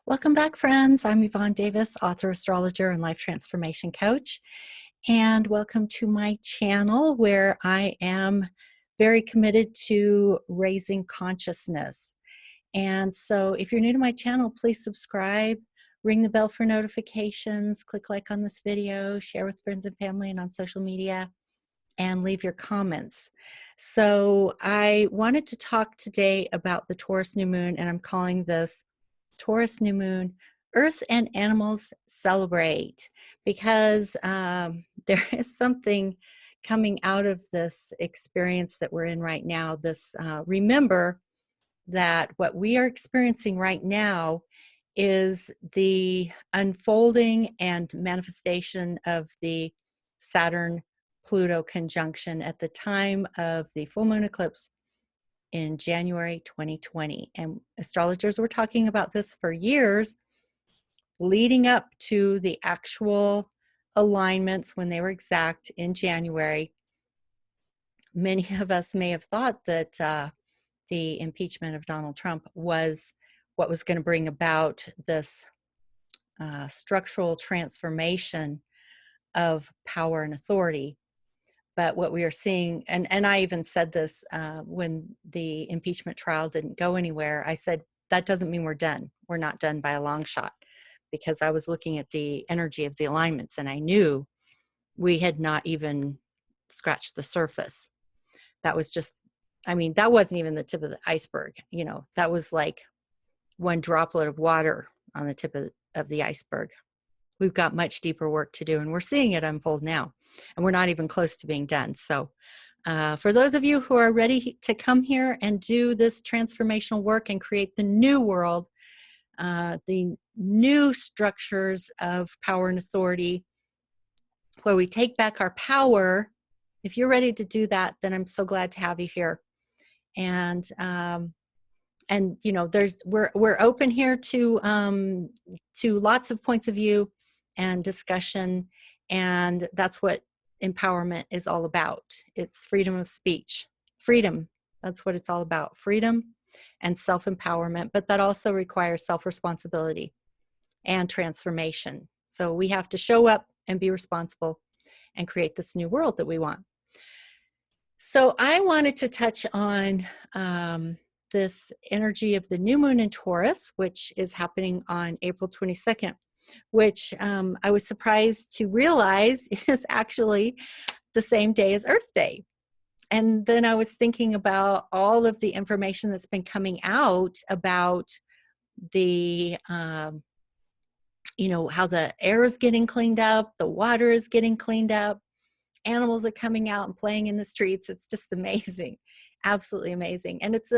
Welcome back, friends. I'm Yvonne Davis, author, astrologer, and life transformation coach. And welcome to my channel where I am very committed to raising consciousness. And so if you're new to my channel, please subscribe, ring the bell for notifications, click like on this video, share with friends and family and on social media, and leave your comments. So I wanted to talk today about the Taurus new moon, and I'm calling this Taurus new moon, Earth and Animals Celebrate, because there is something coming out of this experience that we're in right now. Remember that what we are experiencing right now is the unfolding and manifestation of the Saturn-Pluto conjunction at the time of the full moon eclipse in January 2020. And astrologers were talking about this for years leading up to the actual alignments when they were exact in January. Many of us may have thought that the impeachment of Donald Trump was what was going to bring about this structural transformation of power and authority. But what we are seeing, and I even said this when the impeachment trial didn't go anywhere, I said, that doesn't mean we're done. We're not done by a long shot, because I was looking at the energy of the alignments and I knew we had not even scratched the surface. That was just, that wasn't even the tip of the iceberg. That was like one droplet of water on the tip of the iceberg. We've got much deeper work to do, and we're seeing it unfold now. And we're not even close to being done. So for those of you who are ready to come here and do this transformational work and create the new world, the new structures of power and authority, where we take back our power, if you're ready to do that, then I'm so glad to have you here. And we're open here to lots of points of view and discussion. And that's what empowerment is all about. It's freedom of speech. Freedom, that's what it's all about. Freedom and self-empowerment, but that also requires self-responsibility and transformation. So we have to show up and be responsible and create this new world that we want. So I wanted to touch on this energy of the new moon in Taurus, which is happening on April 22nd. Which I was surprised to realize is actually the same day as Earth Day. And then I was thinking about all of the information that's been coming out about the, how the air is getting cleaned up, the water is getting cleaned up, animals are coming out and playing in the streets. It's just amazing, absolutely amazing. And it's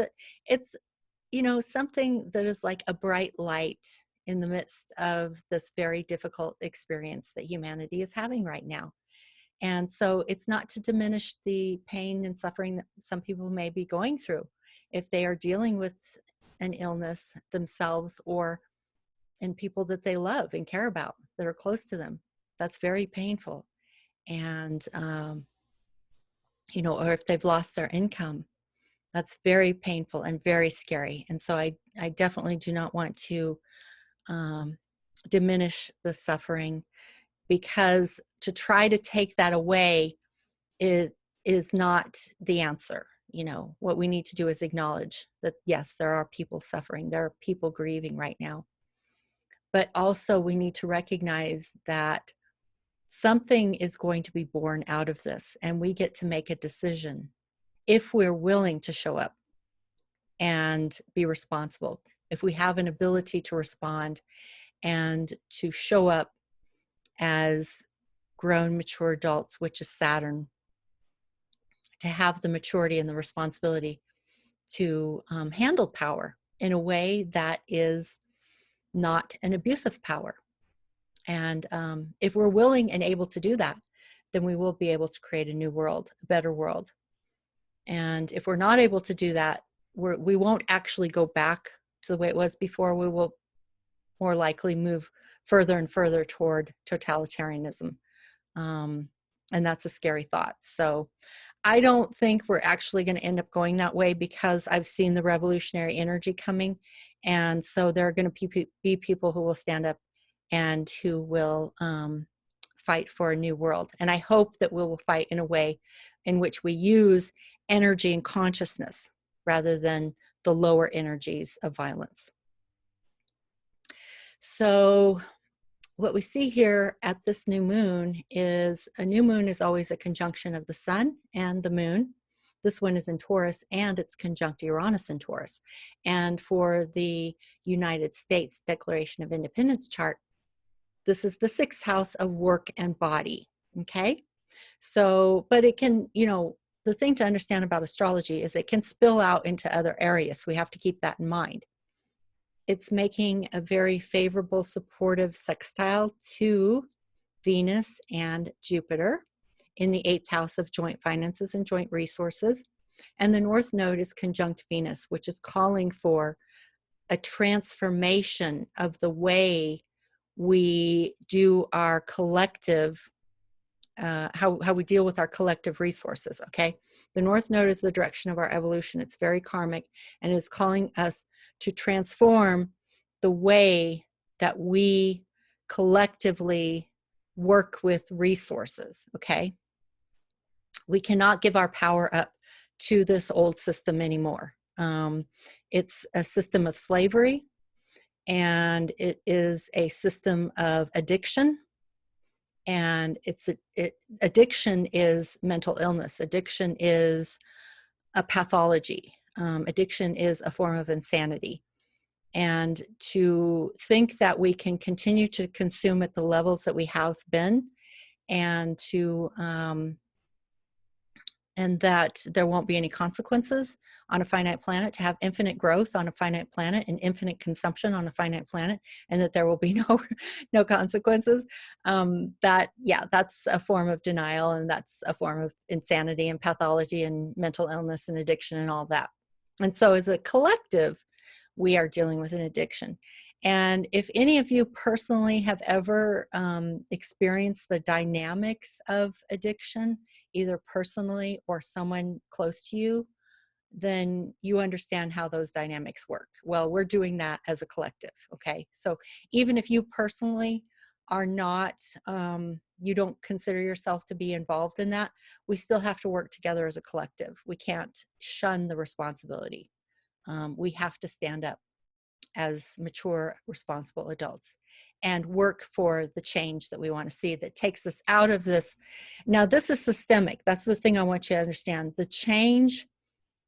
something that is like a bright light in the midst of this very difficult experience that humanity is having right now. And so it's not to diminish the pain and suffering that some people may be going through if they are dealing with an illness themselves or in people that they love and care about that are close to them. That's very painful. And, or if they've lost their income, that's very painful and very scary. And so I definitely do not want to diminish the suffering, because to try to take that away is not the answer. What we need to do is acknowledge that, yes, there are people suffering, there are people grieving right now, but also we need to recognize that something is going to be born out of this, and we get to make a decision if we're willing to show up and be responsible, if we have an ability to respond and to show up as grown, mature adults, which is Saturn, to have the maturity and the responsibility to handle power in a way that is not an abusive power. And if we're willing and able to do that, then we will be able to create a new world, a better world. And if we're not able to do that, we won't actually go back to the way it was before. We will more likely move further and further toward totalitarianism. And that's a scary thought. So I don't think we're actually going to end up going that way, because I've seen the revolutionary energy coming. And so there are going to be people who will stand up and who will fight for a new world. And I hope that we will fight in a way in which we use energy and consciousness rather than the lower energies of violence. So what we see here at this new moon is, a new moon is always a conjunction of the sun and the moon. This one is in Taurus, and it's conjunct Uranus in Taurus. And for the United States Declaration of Independence chart, this is the 6th house of work and body. Okay. So, but it can, the thing to understand about astrology is it can spill out into other areas. So we have to keep that in mind. It's making a very favorable, supportive sextile to Venus and Jupiter in the 8th house of joint finances and joint resources. And the North Node is conjunct Venus, which is calling for a transformation of the way we do our collective, how we deal with our collective resources, okay? The North Node is the direction of our evolution. It's very karmic and is calling us to transform the way that we collectively work with resources, okay? We cannot give our power up to this old system anymore. It's a system of slavery, and it is a system of addiction. And addiction is mental illness. Addiction is a pathology. Addiction is a form of insanity. And to think that we can continue to consume at the levels that we have been, and to and that there won't be any consequences on a finite planet, to have infinite growth on a finite planet and infinite consumption on a finite planet, and that there will be no consequences, that's a form of denial, and that's a form of insanity and pathology and mental illness and addiction and all that. And so as a collective, we are dealing with an addiction. And if any of you personally have ever experienced the dynamics of addiction, either personally or someone close to you, then you understand how those dynamics work. Well, we're doing that as a collective, okay? So even if you personally are not, you don't consider yourself to be involved in that, we still have to work together as a collective. We can't shun the responsibility. We have to stand up as mature, responsible adults and work for the change that we want to see, that takes us out of this. Now, this is systemic. That's the thing I want you to understand. The change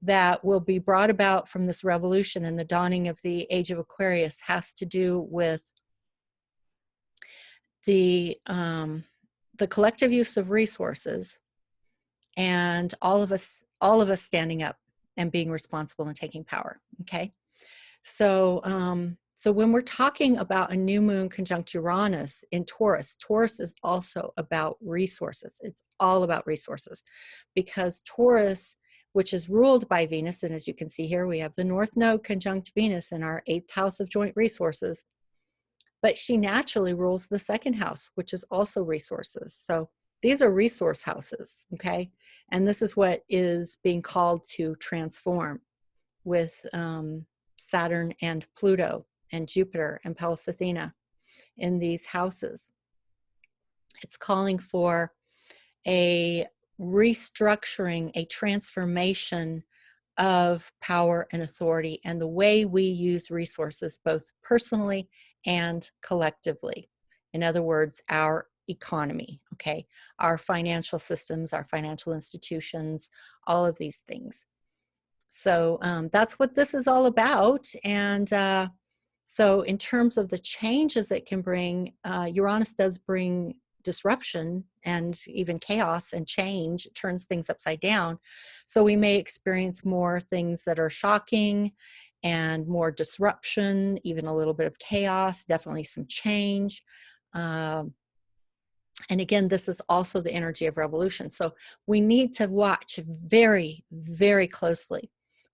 that will be brought about from this revolution and the dawning of the age of Aquarius has to do with the collective use of resources, and all of us standing up and being responsible and taking power. Okay. So, so when we're talking about a new moon conjunct Uranus in Taurus, Taurus is also about resources. It's all about resources, because Taurus, which is ruled by Venus, and as you can see here, we have the North Node conjunct Venus in our 8th house of joint resources, but she naturally rules the 2nd house, which is also resources. So these are resource houses, okay? And this is what is being called to transform with Saturn and Pluto and Jupiter and Pallas Athena in these houses. It's calling for a restructuring, a transformation of power and authority and the way we use resources, both personally and collectively. In other words, our economy, okay? Our financial systems, our financial institutions, all of these things. So that's what this is all about. And so in terms of the changes it can bring, Uranus does bring disruption and even chaos and change. It turns things upside down. So we may experience more things that are shocking and more disruption, even a little bit of chaos, definitely some change. And again, this is also the energy of revolution. So we need to watch very, very closely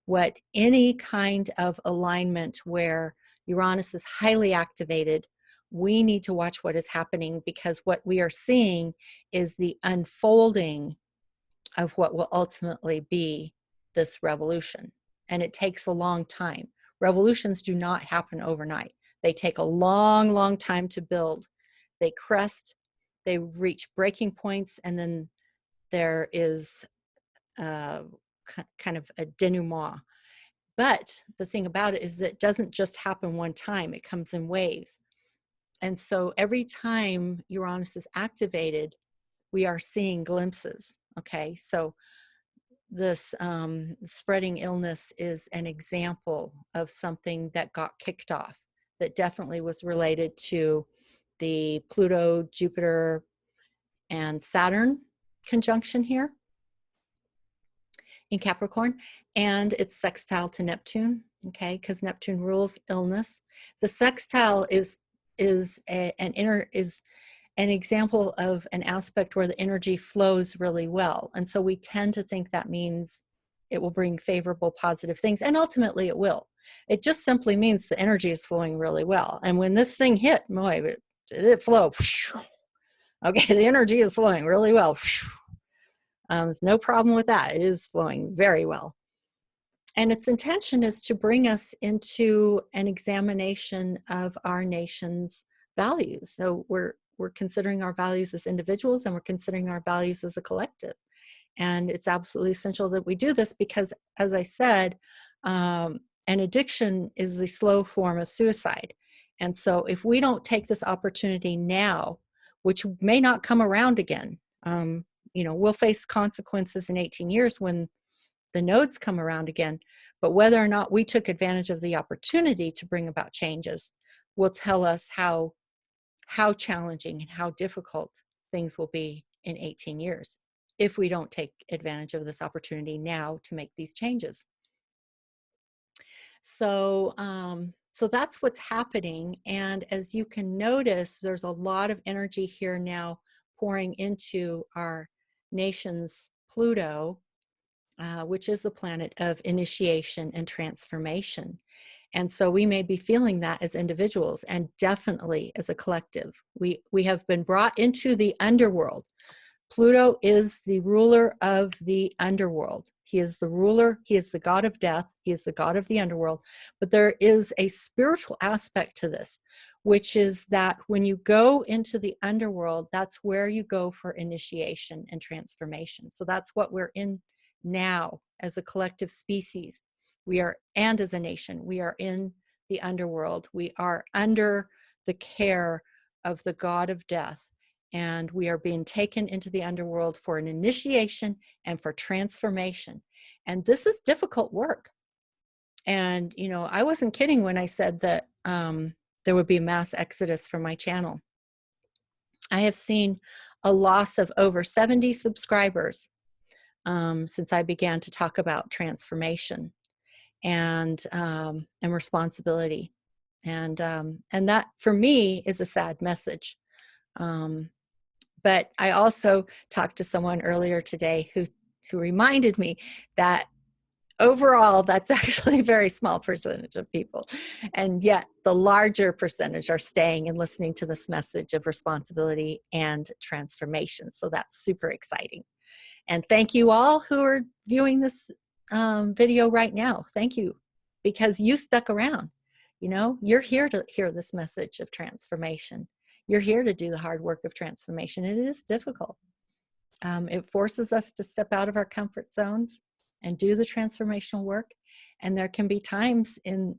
what any kind of alignment where Uranus is highly activated, we need to watch what is happening, because what we are seeing is the unfolding of what will ultimately be this revolution. And it takes a long time. Revolutions do not happen overnight. They take a long, long time to build. They crest, they reach breaking points, and then there is kind of a denouement. But the thing about it is that it doesn't just happen one time. It comes in waves. And so every time Uranus is activated, we are seeing glimpses. Okay, so this spreading illness is an example of something that got kicked off that definitely was related to the Pluto, Jupiter, and Saturn conjunction here in Capricorn, and it's sextile to Neptune, okay, because Neptune rules illness. The sextile is an example of an aspect where the energy flows really well. And so we tend to think that means it will bring favorable, positive things, and ultimately it will. It just simply means the energy is flowing really well. And when this thing hit, boy, did it flow. Okay, the energy is flowing really well. There's no problem with that. It is flowing very well. And its intention is to bring us into an examination of our nation's values. So we're considering our values as individuals, and we're considering our values as a collective. And it's absolutely essential that we do this because, as I said, an addiction is the slow form of suicide. And so if we don't take this opportunity now, which may not come around again, we'll face consequences in 18 years when the nodes come around again. But whether or not we took advantage of the opportunity to bring about changes will tell us how challenging and how difficult things will be in 18 years if we don't take advantage of this opportunity now to make these changes. So, so that's what's happening. And as you can notice, there's a lot of energy here now pouring into our nation's Pluto, which is the planet of initiation and transformation. And so we may be feeling that as individuals and definitely as a collective. We have been brought into the underworld. Pluto is the ruler of the underworld. He is the ruler. He is the god of death. He is the god of the underworld. But there is a spiritual aspect to this, which is that when you go into the underworld, that's where you go for initiation and transformation. So that's what we're in now as a collective species. We are, and as a nation, we are in the underworld. We are under the care of the god of death. And we are being taken into the underworld for an initiation and for transformation. And this is difficult work. And, I wasn't kidding when I said that there would be a mass exodus from my channel. I have seen a loss of over 70 subscribers since I began to talk about transformation and responsibility. And that, for me, is a sad message. But I also talked to someone earlier today who reminded me that overall, that's actually a very small percentage of people. And yet the larger percentage are staying and listening to this message of responsibility and transformation. So that's super exciting. And thank you all who are viewing this video right now. Thank you, because you stuck around. You're here to hear this message of transformation. You're here to do the hard work of transformation. It is difficult. It forces us to step out of our comfort zones and do the transformational work. And there can be times in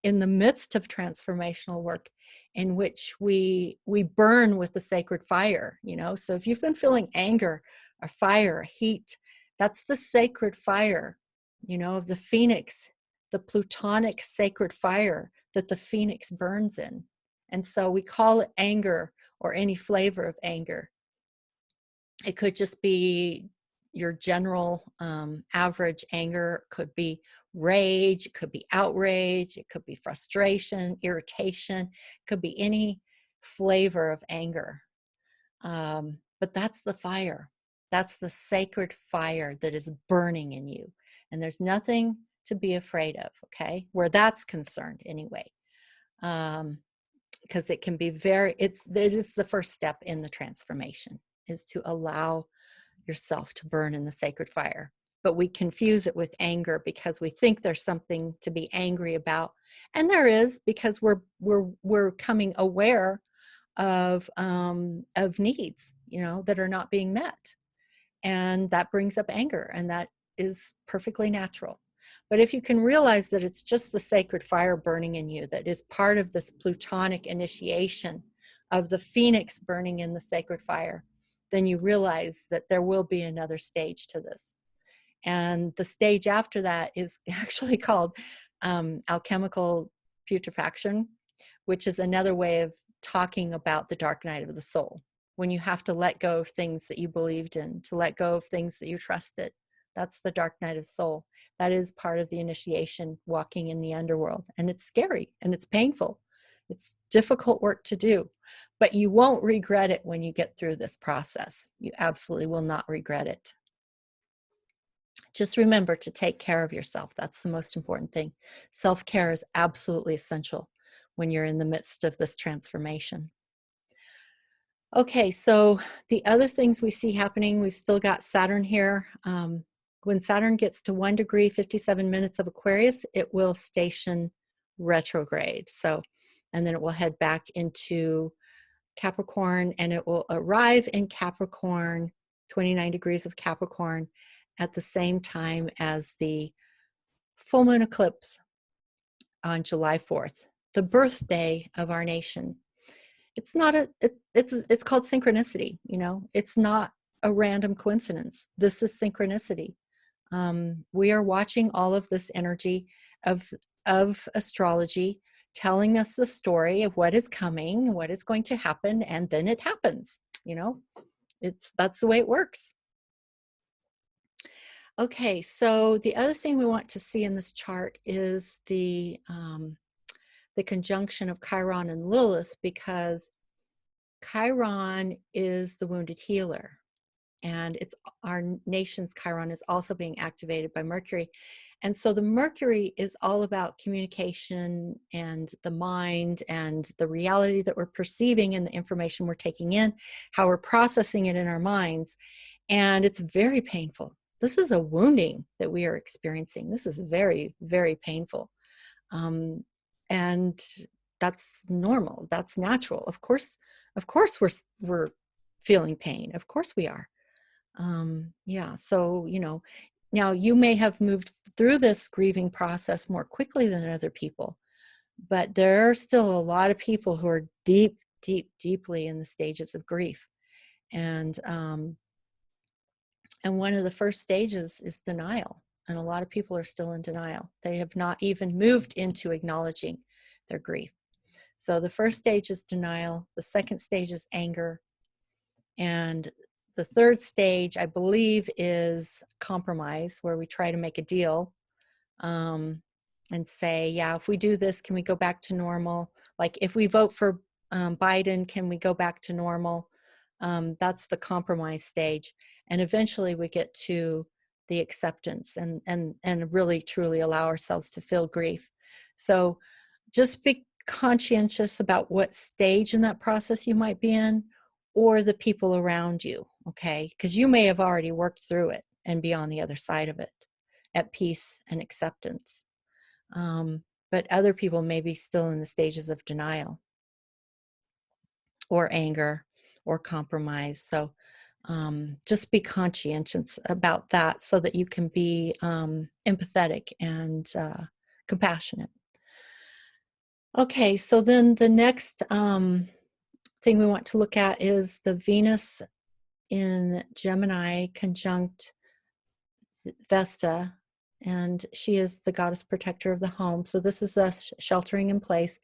the midst of transformational work in which we burn with the sacred fire. So if you've been feeling anger or fire or heat, that's the sacred fire, of the phoenix, the plutonic sacred fire that the phoenix burns in. And so we call it anger, or any flavor of anger. It could just be your general average anger. It could be rage, it could be outrage, it could be frustration, irritation, it could be any flavor of anger. But that's the fire. That's the sacred fire that is burning in you. And there's nothing to be afraid of, okay? Where that's concerned anyway. Because it can be it is the first step in the transformation, is to allow yourself to burn in the sacred fire. But we confuse it with anger because we think there's something to be angry about. And there is, because we're coming aware of needs, that are not being met. And that brings up anger, and that is perfectly natural. But if you can realize that it's just the sacred fire burning in you that is part of this plutonic initiation of the phoenix burning in the sacred fire, then you realize that there will be another stage to this. And the stage after that is actually called alchemical putrefaction, which is another way of talking about the dark night of the soul. When you have to let go of things that you believed in, to let go of things that you trusted. That's the dark night of the soul. That is part of the initiation, walking in the underworld. And it's scary and it's painful. It's difficult work to do, but you won't regret it when you get through this process. You absolutely will not regret it. Just remember to take care of yourself. That's the most important thing. Self-care is absolutely essential when you're in the midst of this transformation. Okay, so the other things we see happening, we've still got Saturn here. When Saturn gets to 1 degree, 57 minutes of Aquarius, it will station retrograde. So, and then it will head back into Capricorn, and it will arrive in Capricorn, 29 degrees of Capricorn, at the same time as the full moon eclipse on July 4th, the birthday of our nation. It's not it's called synchronicity. It's not a random coincidence. This is synchronicity. We are watching all of this energy of astrology telling us the story of what is coming, what is going to happen, and then it happens. That's the way it works. Okay, so the other thing we want to see in this chart is the conjunction of Chiron and Lilith, because Chiron is the wounded healer, and it's our nation's Chiron is also being activated by Mercury. And so the Mercury is all about communication and the mind and the reality that we're perceiving and the information we're taking in, how we're processing it in our minds. And it's very painful. This is a wounding that we are experiencing. This is very, very painful. And that's normal. That's natural. Of course, we're feeling pain. Of course we are. Yeah. So, now you may have moved through this grieving process more quickly than other people, but there are still a lot of people who are deeply in the stages of grief. And one of the first stages is denial. And a lot of people are still in denial. They have not even moved into acknowledging their grief. So the first stage is denial. The second stage is anger. And the third stage, I believe, is compromise, where we try to make a deal and say, yeah, if we do this, can we go back to normal? Like if we vote for Biden, can we go back to normal? That's the compromise stage. And eventually we get to the acceptance and really truly allow ourselves to feel grief. So just be conscientious about what stage in that process you might be in, or the people around you, okay? Because you may have already worked through it and be on the other side of it at peace and acceptance. But other people may be still in the stages of denial or anger or compromise. So just be conscientious about that so that you can be empathetic and compassionate. Okay, so then the next thing we want to look at is the Venus in Gemini conjunct Vesta, and she is the goddess protector of the home. So this is us sheltering in place.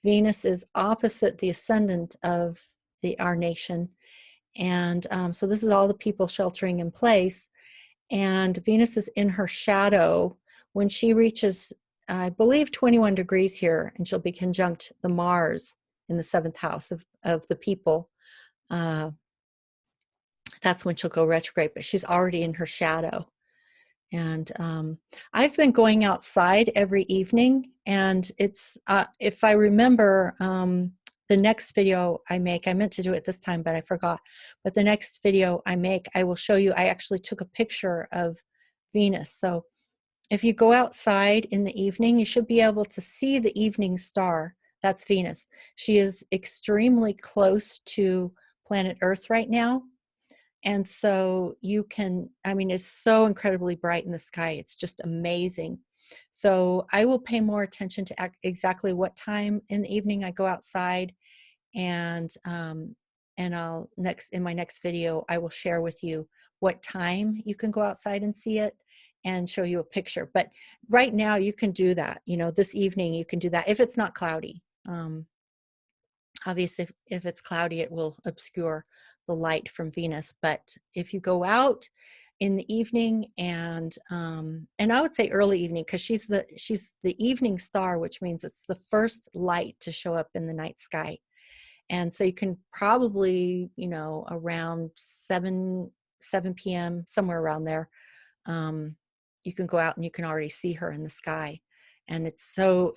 Venus is opposite the ascendant of our nation, and so this is all the people sheltering in place. And Venus is in her shadow when she reaches, I believe, 21 degrees here, and she'll be conjunct the Mars in the 7th house of the people. That's when she'll go retrograde, but she's already in her shadow. And I've been going outside every evening, and it's, if I remember, the next video I make, I meant to do it this time, but I forgot. But the next video I make, I will show you, I actually took a picture of Venus. So if you go outside in the evening, you should be able to see the evening star. That's Venus. She is extremely close to planet Earth right now. And so you can, I mean, it's so incredibly bright in the sky. It's just amazing. So I will pay more attention to exactly what time in the evening I go outside. And I'll in my next video, I will share with you what time you can go outside and see it and show you a picture. But right now you can do that. You know, this evening you can do that if it's not cloudy. Obviously, if it's cloudy, it will obscure the light from Venus. But if you go out in the evening and I would say early evening, because she's the evening star, which means it's the first light to show up in the night sky. And so you can probably, you know, around 7 p.m., somewhere around there, you can go out and you can already see her in the sky. And it's so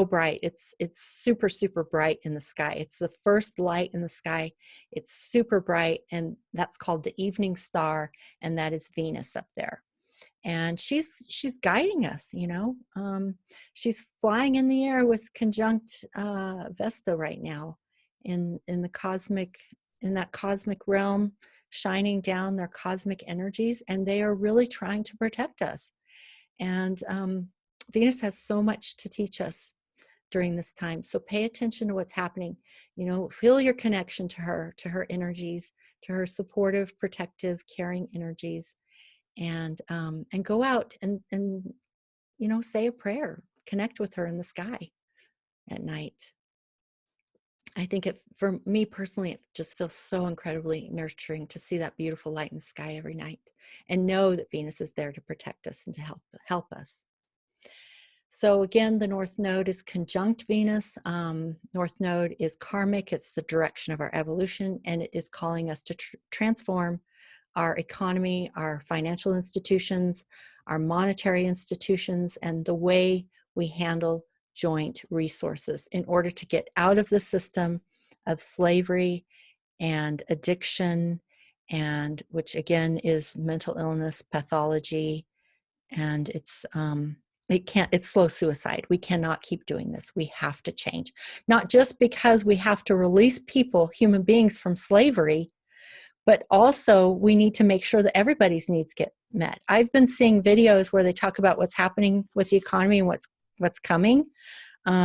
bright. It's super, super bright in the sky. It's the first light in the sky. It's super bright, and that's called the evening star, and that is Venus up there. And she's guiding us, you know. She's flying in the air with conjunct Vesta right now in that cosmic realm, shining down their cosmic energies, and they are really trying to protect us. And Venus has so much to teach us during this time. So pay attention to what's happening. You know, feel your connection to her energies, to her supportive, protective, caring energies, and go out and you know, say a prayer, connect with her in the sky at night. I think for me personally, it just feels so incredibly nurturing to see that beautiful light in the sky every night and know that Venus is there to protect us and to help us. So again, the North Node is conjunct Venus. North Node is karmic. It's the direction of our evolution, and it is calling us to transform our economy, our financial institutions, our monetary institutions, and the way we handle joint resources in order to get out of the system of slavery and addiction, and which again is mental illness, pathology, and it's slow suicide. We cannot keep doing this. We have to change. Not just because we have to release people, human beings, from slavery, but also we need to make sure that everybody's needs get met. I've been seeing videos where they talk about what's happening with the economy and what's coming,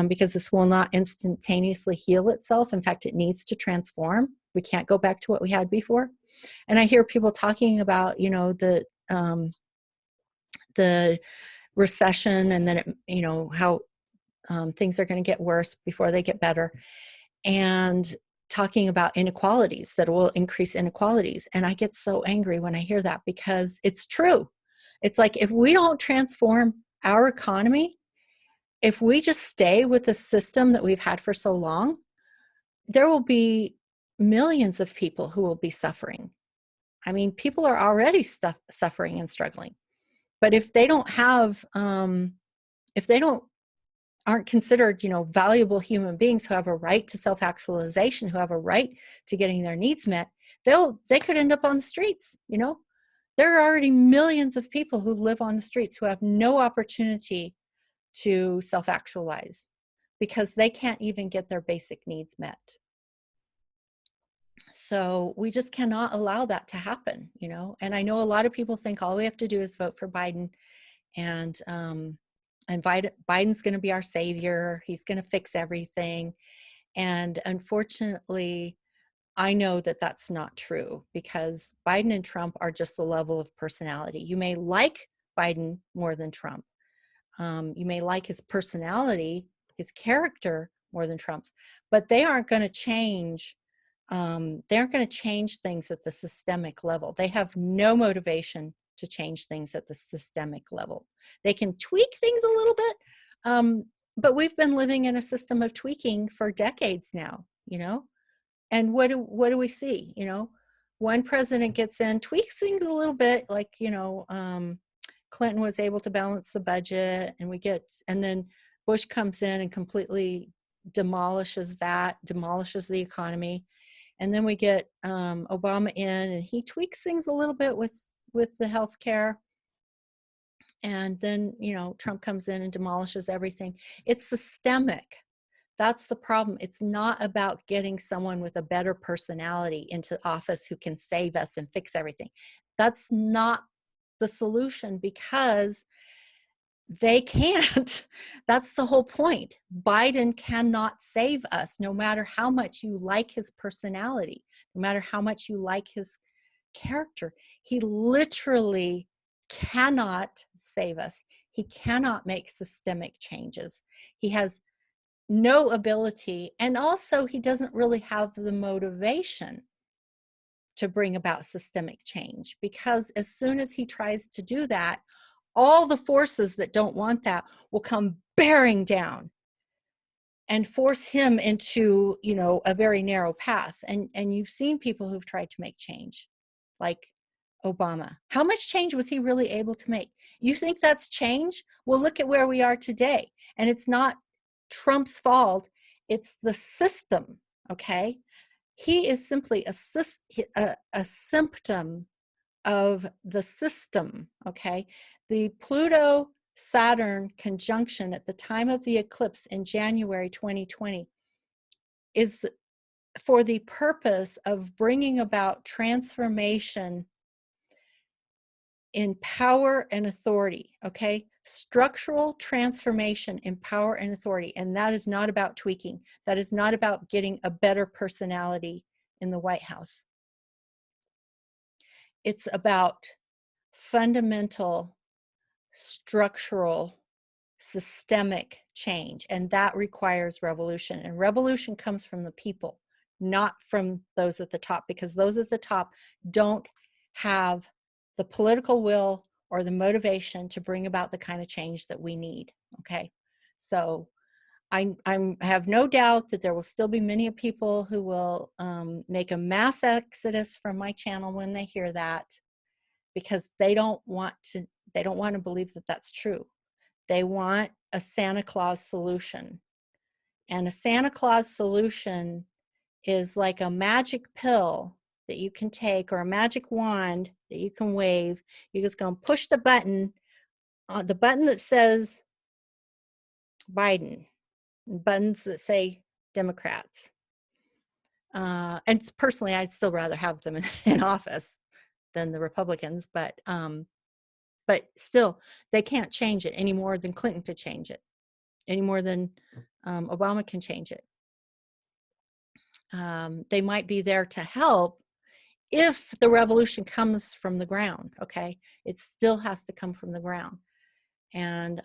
because this will not instantaneously heal itself. In fact, it needs to transform. We can't go back to what we had before. And I hear people talking about, you know, the recession, and then you know, how things are going to get worse before they get better, and talking about inequalities, that will increase inequalities. And I get so angry when I hear that, because it's true. It's like, if we don't transform our economy, if we just stay with the system that we've had for so long, there will be millions of people who will be suffering. I mean, people are already suffering and struggling. But if they don't have, if they aren't considered, you know, valuable human beings who have a right to self-actualization, who have a right to getting their needs met, they could end up on the streets. You know, there are already millions of people who live on the streets who have no opportunity to self-actualize because they can't even get their basic needs met. So we just cannot allow that to happen, you know. And I know a lot of people think all we have to do is vote for Biden, and Biden's going to be our savior. He's going to fix everything. And unfortunately, I know that that's not true, because Biden and Trump are just the level of personality. You may like Biden more than Trump. You may like his personality, his character more than Trump's, but they aren't going to change. They aren't going to change things at the systemic level. They have no motivation to change things at the systemic level. They can tweak things a little bit, but we've been living in a system of tweaking for decades now, you know. And what do we see? You know, one president gets in, tweaks things a little bit, like, you know, Clinton was able to balance the budget, and then Bush comes in and completely demolishes that, demolishes the economy. And then we get Obama in, and he tweaks things a little bit with the health care. And then, you know, Trump comes in and demolishes everything. It's systemic. That's the problem. It's not about getting someone with a better personality into office who can save us and fix everything. That's not the solution, because they can't. That's the whole point. Biden cannot save us, no matter how much you like his personality, no matter how much you like his character. He literally cannot save us. He cannot make systemic changes. He has no ability, and also he doesn't really have the motivation to bring about systemic change, because as soon as he tries to do that, all the forces that don't want that will come bearing down and force him into, you know, a very narrow path. And you've seen people who've tried to make change, like Obama. How much change was he really able to make? You think that's change? Well, look at where we are today. And it's not Trump's fault. It's the system, okay? He is simply a symptom of the system, okay? The Pluto-Saturn conjunction at the time of the eclipse in January 2020 is for the purpose of bringing about transformation in power and authority, okay? Structural transformation in power and authority. And that is not about tweaking. That is not about getting a better personality in the White House. It's about fundamental, structural, systemic change. And that requires revolution. And revolution comes from the people, not from those at the top, because those at the top don't have the political will or the motivation to bring about the kind of change that we need. Okay, so I have no doubt that there will still be many people who will make a mass exodus from my channel when they hear that, because they don't want to believe that that's true. They want a Santa Claus solution, and a Santa Claus solution is like a magic pill that you can take, or a magic wand that you can wave. You're just going to push the button that says Biden, and buttons that say Democrats. And personally, I'd still rather have them in office than the Republicans, but still, they can't change it any more than Clinton could change it, any more than Obama can change it. They might be there to help if the revolution comes from the ground, okay? It still has to come from the ground. And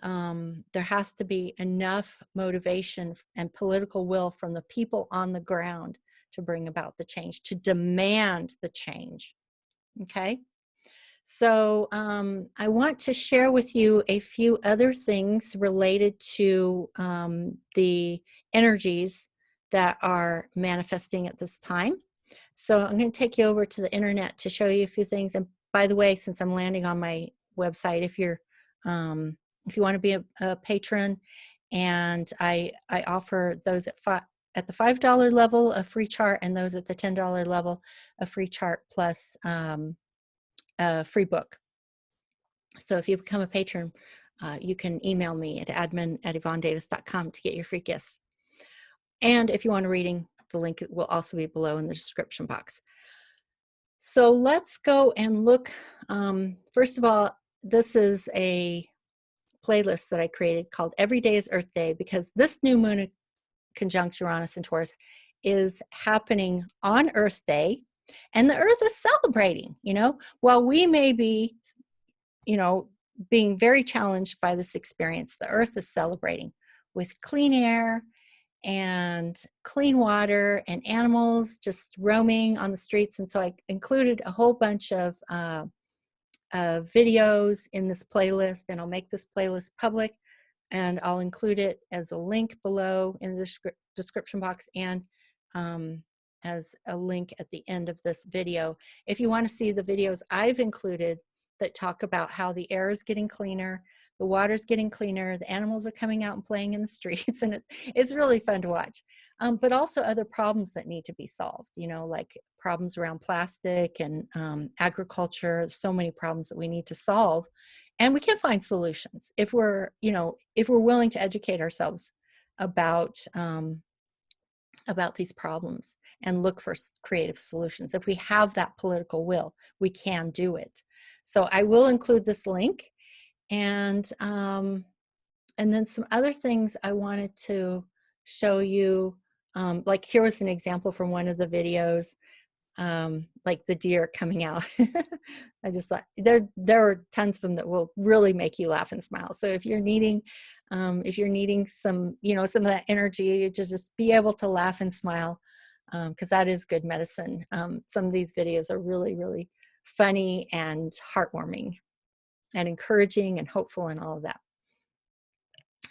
there has to be enough motivation and political will from the people on the ground to bring about the change, to demand the change, okay? So I want to share with you a few other things related to the energies that are manifesting at this time. So I'm going to take you over to the internet to show you a few things. And by the way, since I'm landing on my website, if you want to be a patron, and I offer those at the $5 level a free chart, and those at the $10 level a free chart plus a free book. So if you become a patron, you can email me at admin@yvonnedavis.com to get your free gifts. And if you want a reading, the link will also be below in the description box. So let's go and look. First of all, this is a playlist that I created called Every Day is Earth Day, because this new moon conjunct Uranus and Taurus is happening on Earth Day, and the Earth is celebrating, you know, while we may be, you know, being very challenged by this experience, the Earth is celebrating with clean air and clean water and animals just roaming on the streets. And so I included a whole bunch of videos in this playlist, and I'll make this playlist public, and I'll include it as a link below in the description box, and as a link at the end of this video. If you want to see the videos I've included that talk about how the air is getting cleaner, the water's getting cleaner, the animals are coming out and playing in the streets, and it's really fun to watch. But also other problems that need to be solved, you know, like problems around plastic and agriculture. So many problems that we need to solve, and we can find solutions if we're, you know, if we're willing to educate ourselves about these problems and look for creative solutions. If we have that political will, we can do it. So I will include this link, and then some other things I wanted to show you. Like here was an example from one of the videos, like the deer coming out. I just thought there are tons of them that will really make you laugh and smile. So if you're needing some, you know, some of that energy to just be able to laugh and smile, because that is good medicine. Some of these videos are really, really funny and heartwarming and encouraging and hopeful and all of that.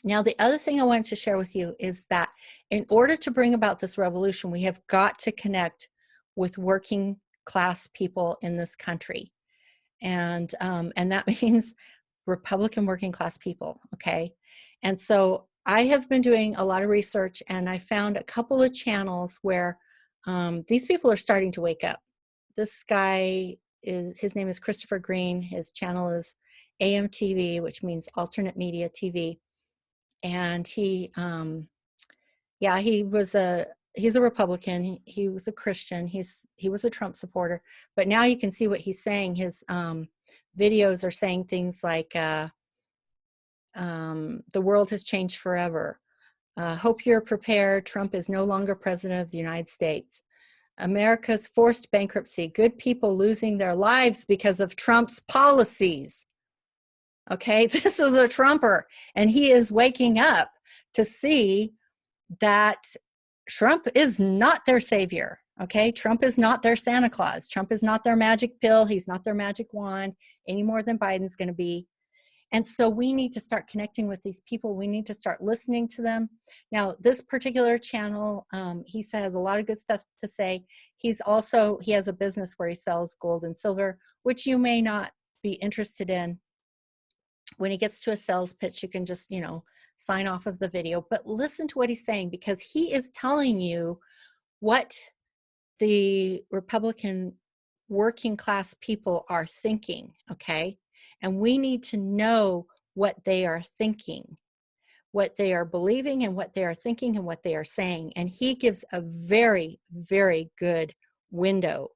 Now, the other thing I wanted to share with you is that in order to bring about this revolution, we have got to connect with working class people in this country. And that means Republican working class people, okay? And so I have been doing a lot of research, and I found a couple of channels where these people are starting to wake up. This guy, his name is Christopher Green. His channel is AMTV, which means Alternate Media TV. And he's a Republican. He was a Christian. He was a Trump supporter, but now you can see what he's saying. His videos are saying things like, the world has changed forever. Hope you're prepared. Trump is no longer president of the United States. America's forced bankruptcy. Good people losing their lives because of Trump's policies. Okay, this is a Trumper, and he is waking up to see that Trump is not their savior. Okay, Trump is not their Santa Claus. Trump is not their magic pill. He's not their magic wand any more than Biden's going to be. And so we need to start connecting with these people. We need to start listening to them. Now, this particular channel, he has a lot of good stuff to say. He has a business where he sells gold and silver, which you may not be interested in. When he gets to a sales pitch, you can just, you know, sign off of the video, but listen to what he's saying, because he is telling you what the Republican working class people are thinking, okay? And we need to know what they are thinking, what they are believing, and what they are thinking, and what they are saying. And he gives a very, very good window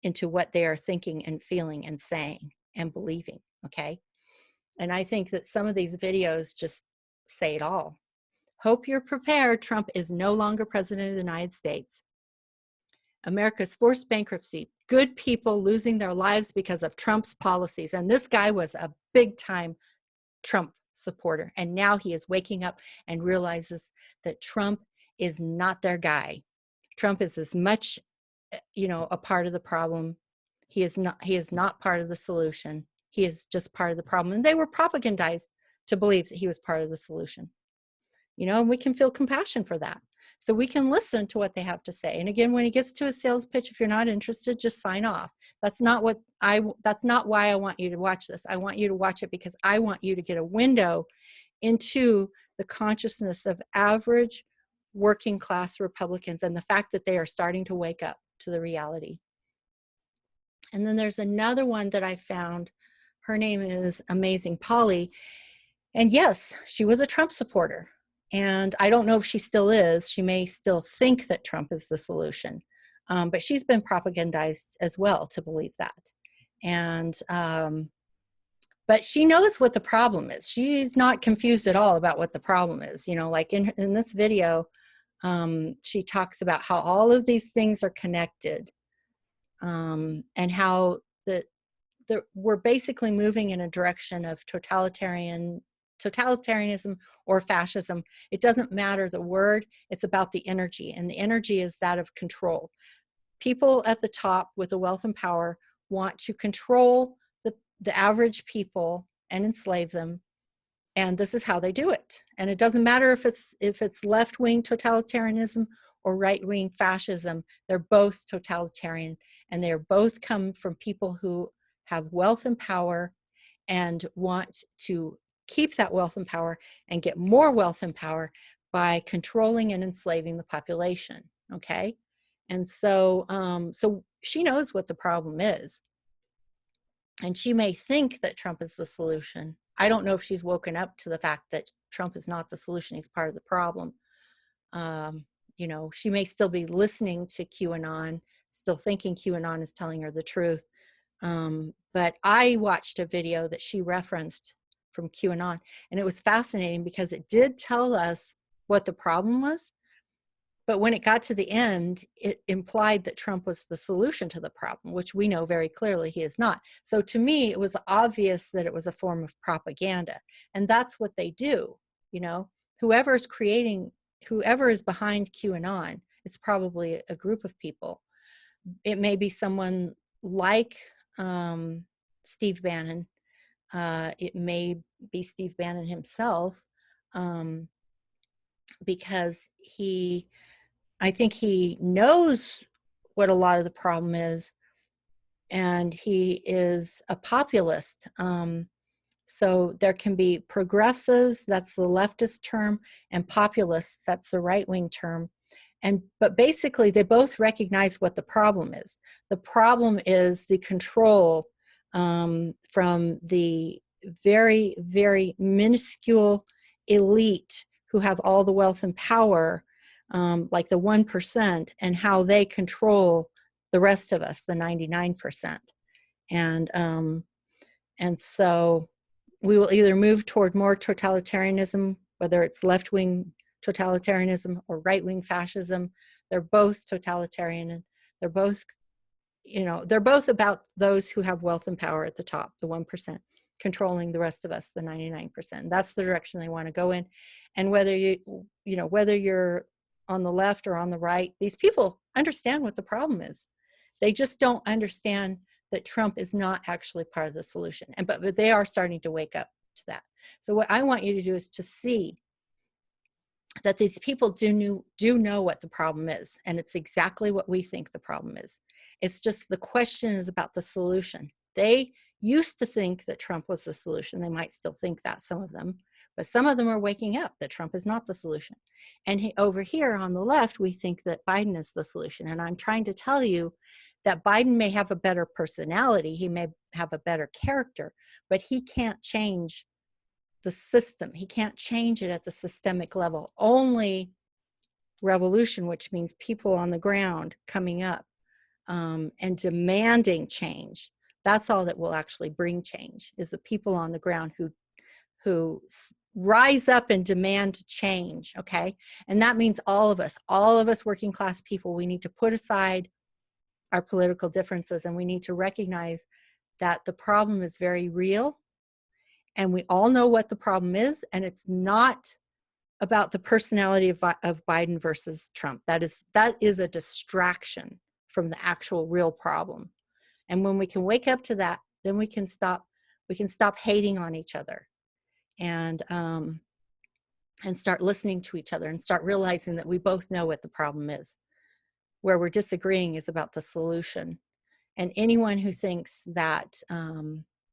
into what they are thinking and feeling and saying and believing, okay? And I think that some of these videos just say it all. Hope you're prepared. Trump is no longer president of the United States. America's forced bankruptcy. Good people losing their lives because of Trump's policies. And this guy was a big time Trump supporter. And now he is waking up and realizes that Trump is not their guy. Trump is as much, you know, a part of the problem. He is not part of the solution. He is just part of the problem. And they were propagandized to believe that he was part of the solution. You know, and we can feel compassion for that. So we can listen to what they have to say. And again, when he gets to a sales pitch, if you're not interested, just sign off. That's not why I want you to watch this. I want you to watch it because I want you to get a window into the consciousness of average working class Republicans and the fact that they are starting to wake up to the reality. And then there's another one that I found. Her name is Amazing Polly. And yes, she was a Trump supporter. And I don't know if she still is. She may still think that Trump is the solution. But she's been propagandized as well to believe that. And but she knows what the problem is. She's not confused at all about what the problem is. You know, like in this video, she talks about how all of these things are connected, and how we're basically moving in a direction of totalitarianism or fascism. It doesn't matter the word, it's about the energy, and the energy is that of control. People at the top with the wealth and power want to control the average people and enslave them, and this is how they do it. And it doesn't matter if it's left-wing totalitarianism or right-wing fascism. They're both totalitarian, and they're both come from people who have wealth and power and want to keep that wealth and power and get more wealth and power by controlling and enslaving the population. Okay. And so, so she knows what the problem is. And she may think that Trump is the solution. I don't know if she's woken up to the fact that Trump is not the solution. He's part of the problem. You know, she may still be listening to QAnon, still thinking QAnon is telling her the truth. But I watched a video that she referenced from QAnon, and it was fascinating because it did tell us what the problem was. But when it got to the end, it implied that Trump was the solution to the problem, which we know very clearly he is not. So to me, it was obvious that it was a form of propaganda. And that's what they do. You know, whoever is behind QAnon, it's probably a group of people. It may be someone like Steve Bannon. It may be Steve Bannon himself, because I think he knows what a lot of the problem is, and he is a populist. So there can be progressives, that's the leftist term, and populists, that's the right-wing term. But basically, they both recognize what the problem is. The problem is the control from the very, very minuscule elite who have all the wealth and power, like the 1%, and how they control the rest of us, the 99%. And so we will either move toward more totalitarianism, whether it's left-wing totalitarianism or right-wing fascism. They're both totalitarian, and they're both, you know, they're both about those who have wealth and power at the top, the 1%, controlling the rest of us, the 99%. That's the direction they want to go in. And whether whether you're on the left or on the right, these people understand what the problem is. They just don't understand that Trump is not actually part of the solution. But they are starting to wake up to that. So what I want you to do is to see that these people do know what the problem is, and it's exactly what we think the problem is. It's just the question is about the solution. They used to think that Trump was the solution. They might still think that, some of them, but some of them are waking up that Trump is not the solution. And over here on the left, we think that Biden is the solution. And I'm trying to tell you that Biden may have a better personality, he may have a better character, but he can't change the system. He can't change it at the systemic level. Only revolution, which means people on the ground coming up and demanding change. That's all that will actually bring change, is the people on the ground who rise up and demand change, okay? And that means all of us working class people, we need to put aside our political differences, and we need to recognize that the problem is very real. And we all know what the problem is, and it's not about the personality of Biden versus Trump. That is a distraction from the actual real problem. And when we can wake up to that, then we can stop hating on each other, and start listening to each other, and start realizing that we both know what the problem is. Where we're disagreeing is about the solution. And anyone who thinks that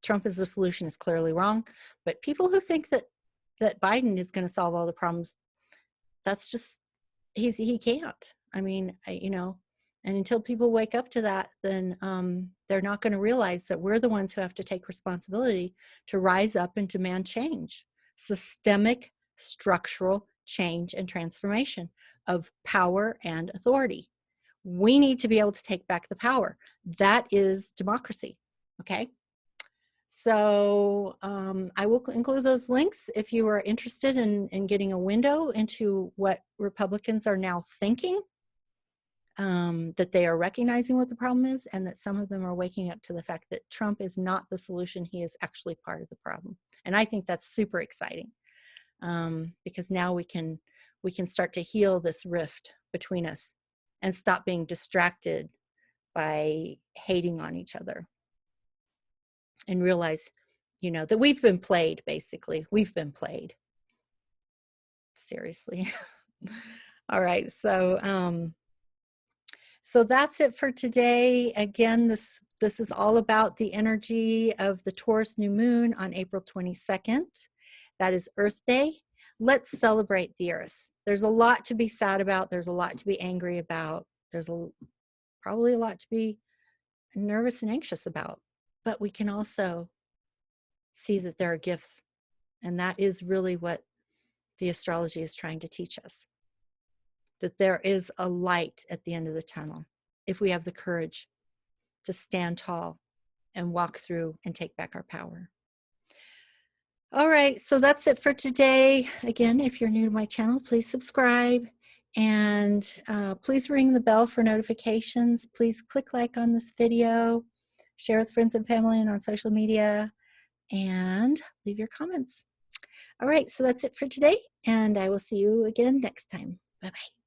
Trump is the solution is clearly wrong. But people who think that Biden is going to solve all the problems, that's just, he can't. I mean, and until people wake up to that, then they're not going to realize that we're the ones who have to take responsibility to rise up and demand change. Systemic, structural change and transformation of power and authority. We need to be able to take back the power. That is democracy, okay? So I will include those links if you are interested in getting a window into what Republicans are now thinking, that they are recognizing what the problem is, and that some of them are waking up to the fact that Trump is not the solution. He is actually part of the problem. And I think that's super exciting, because now we can start to heal this rift between us and stop being distracted by hating on each other, and realize, that we've been played, basically. We've been played. Seriously. All right. So that's it for today. Again, this is all about the energy of the Taurus new moon on April 22nd. That is Earth Day. Let's celebrate the earth. There's a lot to be sad about. There's a lot to be angry about. There's probably a lot to be nervous and anxious about. But we can also see that there are gifts. And that is really what the astrology is trying to teach us. That there is a light at the end of the tunnel if we have the courage to stand tall and walk through and take back our power. All right, so that's it for today. Again, if you're new to my channel, please subscribe and please ring the bell for notifications. Please click like on this video, share with friends and family and on social media, and leave your comments. All right, so that's it for today, and I will see you again next time. Bye-bye.